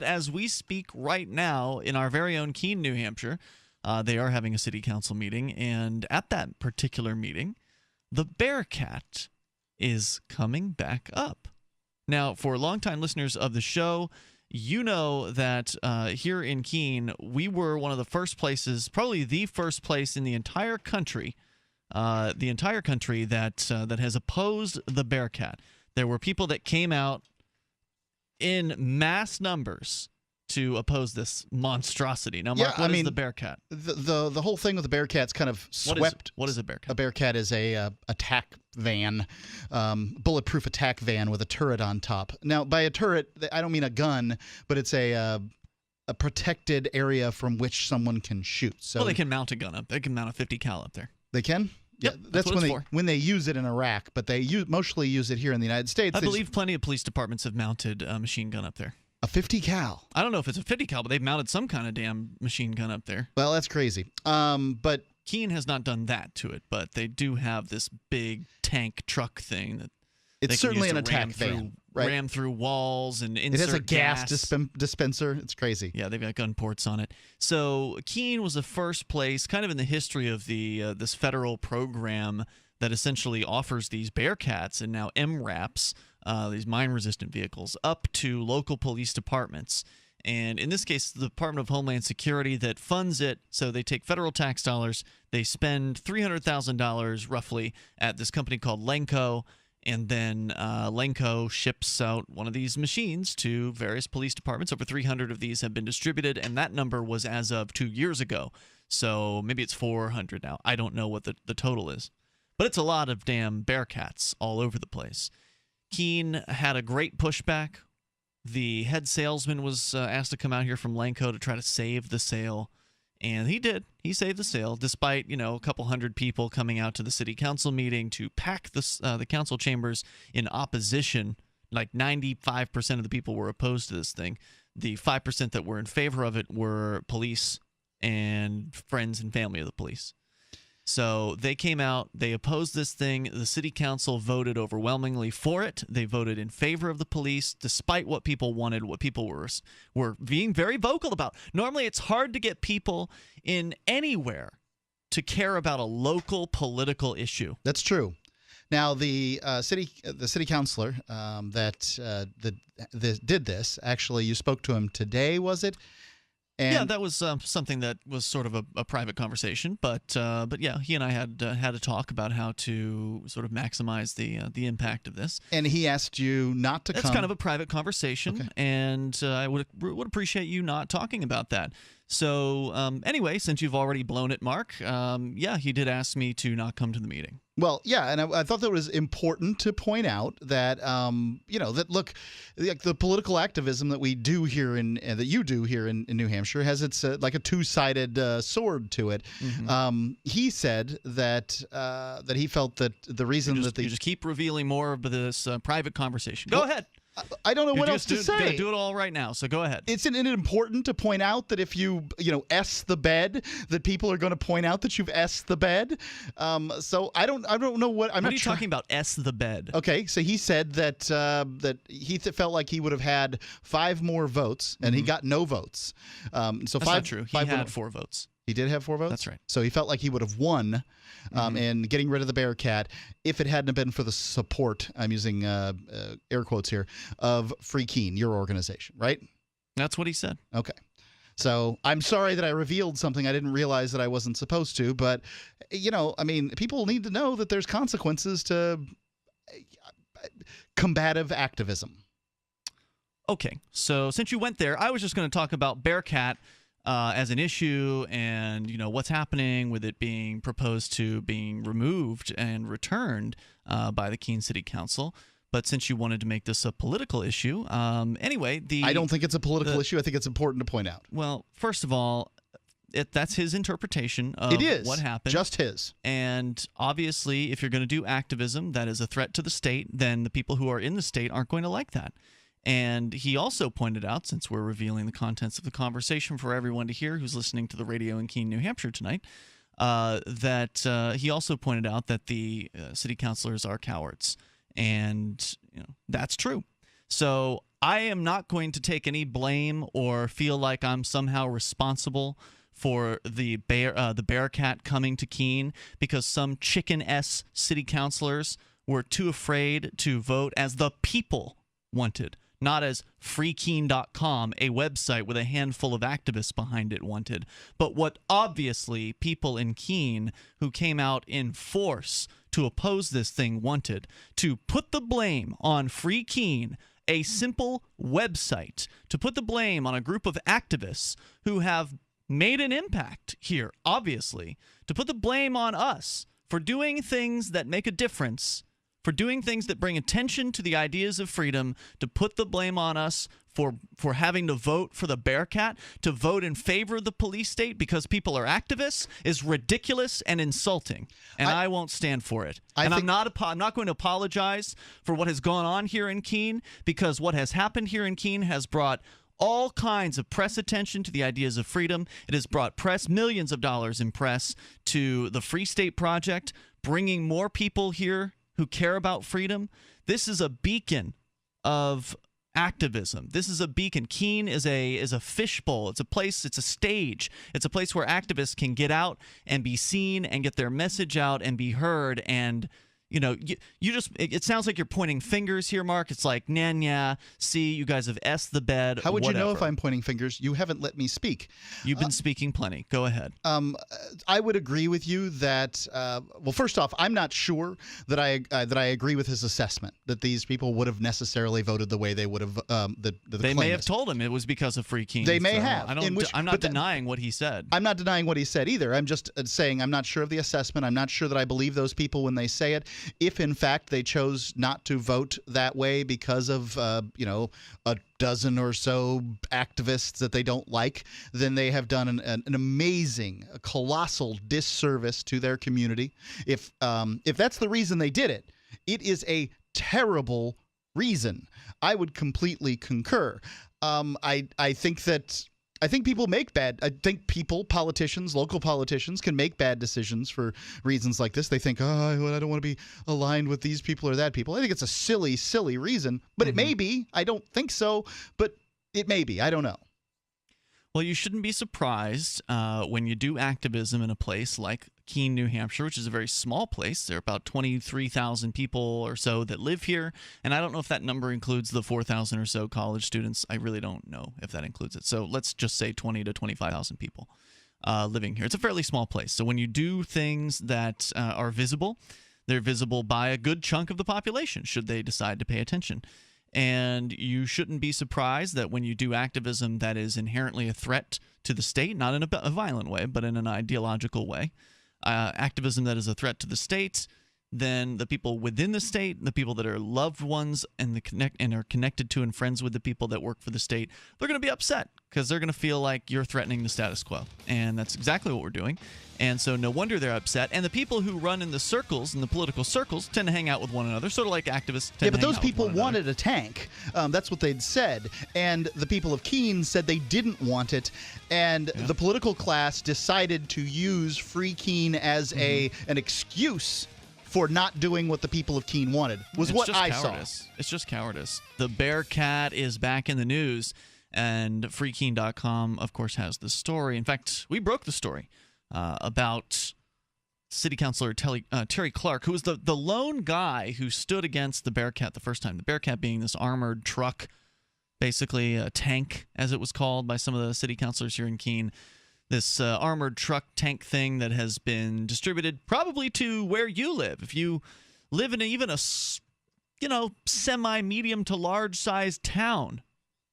as we speak right now in our very own Keene, New Hampshire, they are having a city council meeting, and at that particular meeting, the BearCat is coming back up. Now, for longtime listeners of the show, you know that here in Keene, we were one of the first places, probably the first place in the entire country, that has opposed the BearCat. There were people that came out in mass numbers to oppose this monstrosity. Now, Mark, what is the BearCat? The whole thing with the BearCat's kind of swept. What is a BearCat? A BearCat is a attack van, bulletproof attack van with a turret on top. Now, by a turret, I don't mean a gun, but it's a protected area from which someone can shoot. So, well, they can mount a gun up. They can mount a 50 cal up there. They can? Yep, yeah, that's when they use it in Iraq, but they mostly use it here in the United States. I believe plenty of police departments have mounted a machine gun up there. A 50 cal. I don't know if it's a 50 cal, but they've mounted some kind of damn machine gun up there. Well, that's crazy. But Keene has not done that to it, but they do have this big tank truck thing that it's certainly an attack van, right? Ram through walls and insert it has a gas dispenser. It's crazy. Yeah, they've got gun ports on it. So Keene was the first place, kind of in the history of the this federal program that essentially offers these BearCats and now MRAPs, these mine-resistant vehicles, up to local police departments. And in this case, the Department of Homeland Security that funds it. So they take federal tax dollars, they spend $300,000 roughly at this company called Lenco, and then Lenco ships out one of these machines to various police departments. Over 300 of these have been distributed, and that number was as of 2 years ago. So maybe it's 400 now. I don't know what the total is. But it's a lot of damn BearCats all over the place. Keene had a great pushback. The head salesman was asked to come out here from Lenco to try to save the sale. And he did. He saved the sale, despite, a couple hundred people coming out to the city council meeting to pack the council chambers in opposition. Like 95% of the people were opposed to this thing. The 5% that were in favor of it were police and friends and family of the police. So they came out, they opposed this thing. The city council voted overwhelmingly for it. They voted in favor of the police, despite what people wanted, what people were being very vocal about. Normally, it's hard to get people in anywhere to care about a local political issue. That's true. Now, the city councilor that did this, actually, you spoke to him today, was it? And yeah, that was something that was sort of a private conversation, but yeah, he and I had a talk about how to sort of maximize the impact of this. And he asked you not to come. It's kind of a private conversation, okay. And I would appreciate you not talking about that. So anyway, since you've already blown it, Mark, yeah, he did ask me to not come to the meeting. Well, yeah, and I thought that was important to point out that, that look, the political activism that we do here that you do here in New Hampshire has its like a two-sided sword to it. Mm-hmm. He said that he felt that the reason you just keep revealing more of this private conversation. Go ahead. I don't know what else to say. You're going to do it all right now, so go ahead. Isn't it important to point out that if you S the bed, that people are going to point out that you've S the bed? So I don't know what I'm. What are you talking about? S the bed? Okay, so he said that he felt like he would have had 5 more votes, and he got no votes. That's not true. He had 4 votes. He did have 4 votes? That's right. So he felt like he would have won in getting rid of the BearCat if it hadn't been for the support, I'm using air quotes here, of Free Keene, your organization, right? That's what he said. Okay. So I'm sorry that I revealed something I didn't realize that I wasn't supposed to, but, people need to know that there's consequences to combative activism. Okay. So since you went there, I was just going to talk about BearCat as an issue and, what's happening with it being proposed to being removed and returned by the Keene City Council. But since you wanted to make this a political issue, anyway, I don't think it's a political issue. I think it's important to point out. Well, first of all, that's his interpretation of what happened. Just his. And obviously, if you're going to do activism that is a threat to the state, then the people who are in the state aren't going to like that. And he also pointed out, since we're revealing the contents of the conversation for everyone to hear who's listening to the radio in Keene, New Hampshire tonight, that he also pointed out that the city councilors are cowards. And that's true. So I am not going to take any blame or feel like I'm somehow responsible for the BearCat coming to Keene because some chicken-s city councilors were too afraid to vote as the people wanted, not as freekeene.com, a website with a handful of activists behind it, wanted, but what obviously people in Keene who came out in force to oppose this thing wanted, to put the blame on Free Keene, a simple website, to put the blame on a group of activists who have made an impact here, obviously, to put the blame on us for doing things that make a difference, for doing things that bring attention to the ideas of freedom, to put the blame on us for having to vote for the BearCat, to vote in favor of the police state because people are activists, is ridiculous and insulting, and I won't stand for it. I'm not going to apologize for what has gone on here in Keene, because what has happened here in Keene has brought all kinds of press attention to the ideas of freedom. It has brought millions of dollars in press to the Free State Project, bringing more people here who care about freedom. This is a beacon of activism. This is a beacon. Keene is a fishbowl. It's a place, it's a stage. It's a place where activists can get out and be seen and get their message out and be heard. And you know, it sounds like you're pointing fingers here, Mark. It's like, nah, see, you guys have S the bed. How would whatever. you know if I'm pointing fingers? You haven't let me speak. You've been speaking plenty. Go ahead. I would agree with you that, well, first off, I'm not sure that I agree with his assessment that these people would have necessarily voted the way they would have. They may have told him it was because of Free Keene. They may have. I'm not denying what he said. I'm not denying what he said either. I'm just saying I'm not sure of the assessment. I'm not sure that I believe those people when they say it. If in fact they chose not to vote that way because of a dozen or so activists that they don't like, then they have done an amazing, a colossal disservice to their community. If that's the reason they did it, it is a terrible reason. I would completely concur. I think people make bad. I think politicians, local politicians, can make bad decisions for reasons like this. They think, I don't want to be aligned with these people or that people. I think it's a silly, silly reason, but it may be. I don't think so, but it may be. I don't know. Well, you shouldn't be surprised when you do activism in a place like Keene, New Hampshire, which is a very small place. There are about 23,000 people or so that live here, and I don't know if that number includes the 4,000 or so college students. I really don't know if that includes it. So let's just say 20 to 25,000 people living here. It's a fairly small place. So when you do things that are visible, they're visible by a good chunk of the population, should they decide to pay attention. And you shouldn't be surprised that when you do activism that is inherently a threat to the state, not in a violent way, but in an ideological way, activism that is a threat to the state, then the people within the state, the people that are loved ones and are connected to and friends with the people that work for the state, they're going to be upset because they're going to feel like you're threatening the status quo. And that's exactly what we're doing. And so no wonder they're upset. And the people who run in the circles, in the political circles, tend to hang out with one another, sort of like activists tend to hang out with one another. Yeah, but those people wanted a tank. That's what they'd said. And the people of Keene said they didn't want it. And the political class decided to use Free Keene as an excuse for not doing what the people of Keene wanted, was what I saw. It's just cowardice. The BearCat is back in the news, and freekeene.com, of course, has the story. In fact, we broke the story about City Councilor Terry Clark, who was the lone guy who stood against the BearCat the first time. The BearCat being this armored truck, basically a tank, as it was called by some of the city councilors here in Keene. This armored truck tank thing that has been distributed probably to where you live. If you live in even a semi-medium to large-sized town,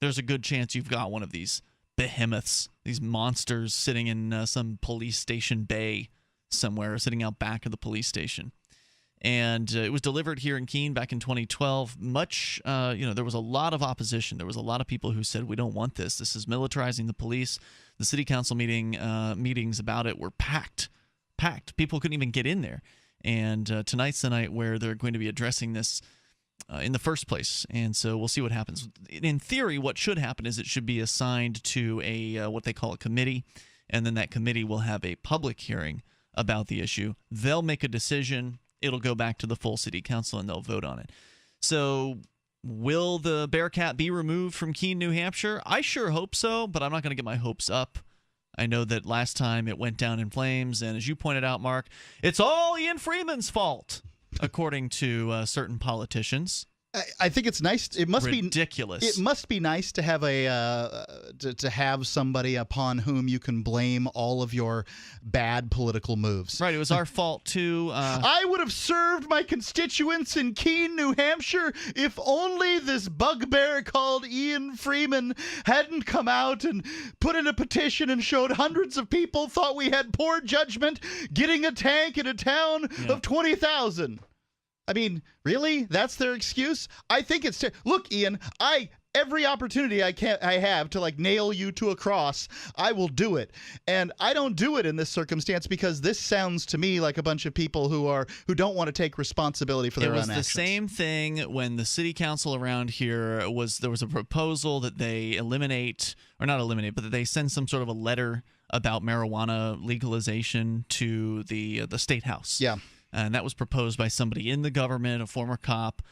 there's a good chance you've got one of these behemoths, these monsters sitting in some police station bay somewhere, sitting out back of the police station. And it was delivered here in Keene back in 2012. There was a lot of opposition. There was a lot of people who said, we don't want this. This is militarizing the police. The city council meetings about it were packed. People couldn't even get in there. And tonight's the night where they're going to be addressing this in the first place. And so we'll see what happens. In theory, what should happen is it should be assigned to a what they call a committee. And then that committee will have a public hearing about the issue. They'll make a decision. It'll go back to the full city council and they'll vote on it. So Will the BearCat be removed from Keene, New Hampshire? I sure hope so, but I'm not going to get my hopes up. I know that last time it went down in flames, and as you pointed out, Mark, it's all Ian Freeman's fault, according to certain politicians. I think it's nice. It must be ridiculous. It must be nice to have to have somebody upon whom you can blame all of your bad political moves. Right. It was our fault too. I would have served my constituents in Keene, New Hampshire, if only this bugbear called Ian Freeman hadn't come out and put in a petition and showed hundreds of people thought we had poor judgment getting a tank in a town of 20,000. I mean, really? That's their excuse? I think it's look, Ian, every opportunity I have to like nail you to a cross, I will do it. And I don't do it in this circumstance because this sounds to me like a bunch of people who don't want to take responsibility for their own actions. It was the same thing when the city council around here there was a proposal that they that they send some sort of a letter about marijuana legalization to the state house. Yeah. And that was proposed by somebody in the government, a former cop.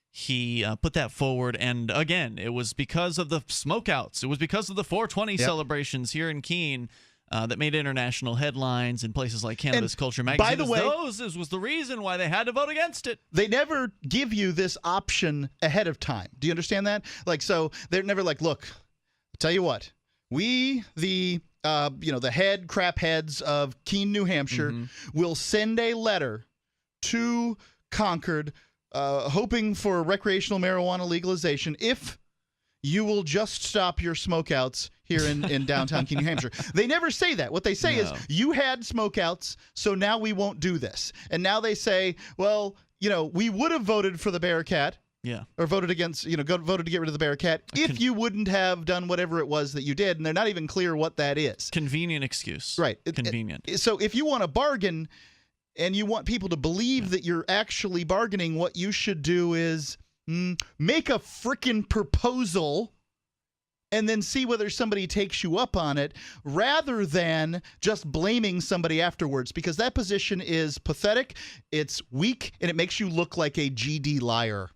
He put that forward, and again, it was because of the smokeouts. It was because of the 420 celebrations here in Keene that made international headlines in places like Cannabis Culture Magazine. By the way, this was the reason why they had to vote against it. They never give you this option ahead of time. Do you understand that? Like, so they're never like, look, I'll tell you what, we, the head crap heads of Keene, New Hampshire, will send a letter to Concord hoping for recreational marijuana legalization if you will just stop your smokeouts here in downtown Keene, New Hampshire. They never say that. What they say is, you had smokeouts, so now we won't do this. And now they say, well, we would have voted for the BearCat. Yeah. Or voted against, voted to get rid of the BearCat if you wouldn't have done whatever it was that you did. And they're not even clear what that is. Convenient excuse. Right. Convenient. So if you want to bargain and you want people to believe that you're actually bargaining, what you should do is make a frickin' proposal and then see whether somebody takes you up on it rather than just blaming somebody afterwards, because that position is pathetic, it's weak, and it makes you look like a GD liar.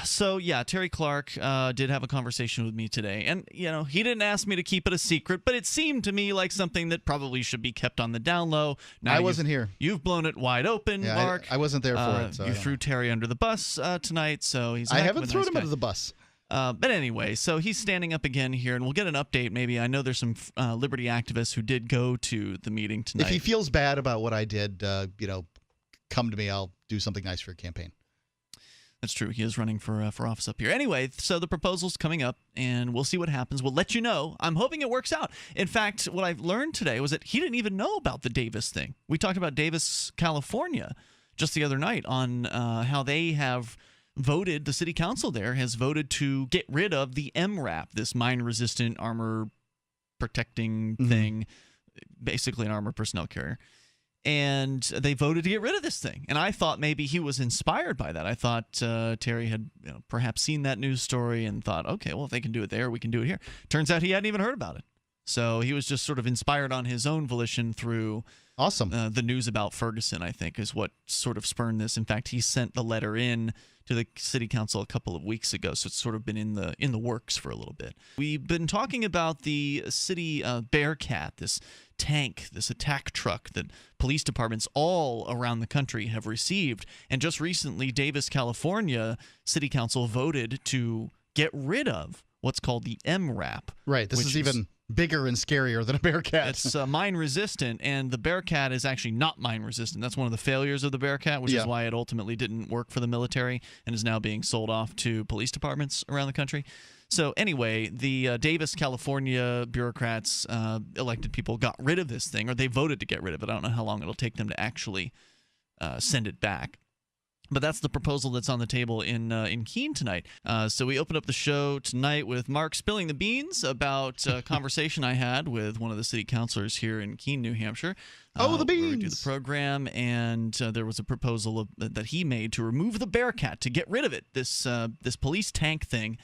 So yeah, Terry Clark did have a conversation with me today, and he didn't ask me to keep it a secret, but it seemed to me like something that probably should be kept on the down low. Now I wasn't here. You've blown it wide open, Mark. I wasn't there for it. So you threw Terry under the bus tonight, so he's. I haven't thrown him under the bus. But anyway, so he's standing up again here, and we'll get an update. Maybe I know there's some liberty activists who did go to the meeting tonight. If he feels bad about what I did, come to me. I'll do something nice for your campaign. That's true. He is running for office up here. Anyway, so the proposal's coming up, and we'll see what happens. We'll let you know. I'm hoping it works out. In fact, what I've learned today was that he didn't even know about the Davis thing. We talked about Davis, California, just the other night on how they have voted, the city council there has voted to get rid of the MRAP, this mine-resistant armor-protecting thing, basically an armored personnel carrier. And they voted to get rid of this thing. And I thought maybe he was inspired by that. I thought Terry had perhaps seen that news story and thought, okay, well, if they can do it there, we can do it here. Turns out he hadn't even heard about it. So he was just sort of inspired on his own volition through the news about Ferguson, I think, is what sort of spurned this. In fact, he sent the letter in to the city council a couple of weeks ago, so it's sort of been in the works for a little bit. We've been talking about the city BearCat, this tank, this attack truck that police departments all around the country have received. And just recently, Davis, California City Council voted to get rid of what's called the MRAP. Right. This is even bigger and scarier than a BearCat. It's mine resistant, and the BearCat is actually not mine resistant. That's one of the failures of the BearCat, which is why it ultimately didn't work for the military and is now being sold off to police departments around the country. So anyway, the Davis, California bureaucrats, elected people, got rid of this thing, or they voted to get rid of it. I don't know how long it'll take them to actually send it back. But that's the proposal that's on the table in Keene tonight. So we opened up the show tonight with Mark spilling the beans about a conversation I had with one of the city councilors here in Keene, New Hampshire. The beans! Where we do the program, and there was a proposal that he made to remove the BearCat, to get rid of it, this police tank thing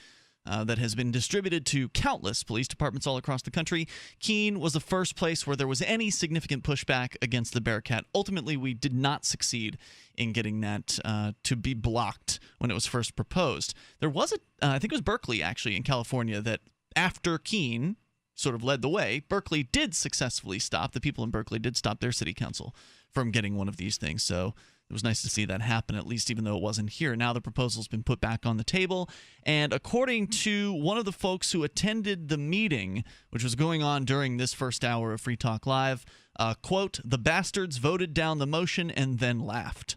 that has been distributed to countless police departments all across the country. Keene was the first place where there was any significant pushback against the BearCat. Ultimately, we did not succeed in getting that to be blocked when it was first proposed. There was I think it was Berkeley, actually, in California, that after Keene sort of led the way, Berkeley did successfully stop. The people in Berkeley did stop their city council from getting one of these things. So it was nice to see that happen, at least even though it wasn't here. Now the proposal's been put back on the table, and according to one of the folks who attended the meeting, which was going on during this first hour of Free Talk Live, quote, "The bastards voted down the motion and then laughed."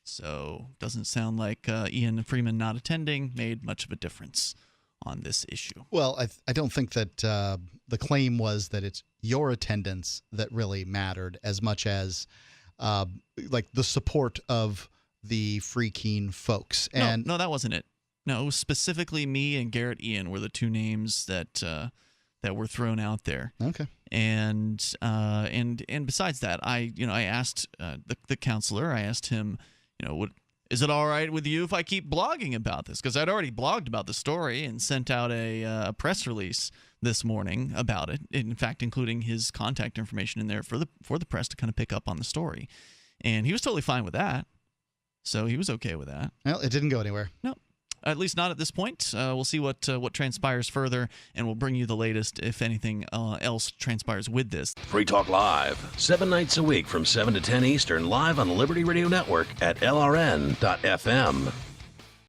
So doesn't sound like Ian Freeman not attending made much of a difference on this issue. Well, I don't think that the claim was that it's your attendance that really mattered as much as like the support of the Free Keene folks. And no, that wasn't it. No, it was specifically me and Garrett Ian were the two names that were thrown out there. Okay. And besides that, I asked the counselor. I asked him, is it all right with you if I keep blogging about this? Because I'd already blogged about the story and sent out a press release this morning about it. In fact, including his contact information in there for the press to kind of pick up on the story. And he was totally fine with that. So he was okay with that. Well, it didn't go anywhere. No, at least not at this point. We'll see what transpires further, and we'll bring you the latest if anything else transpires with this. Free Talk Live, 7 nights a week from 7 to 10 Eastern, live on the Liberty Radio Network at LRN.FM.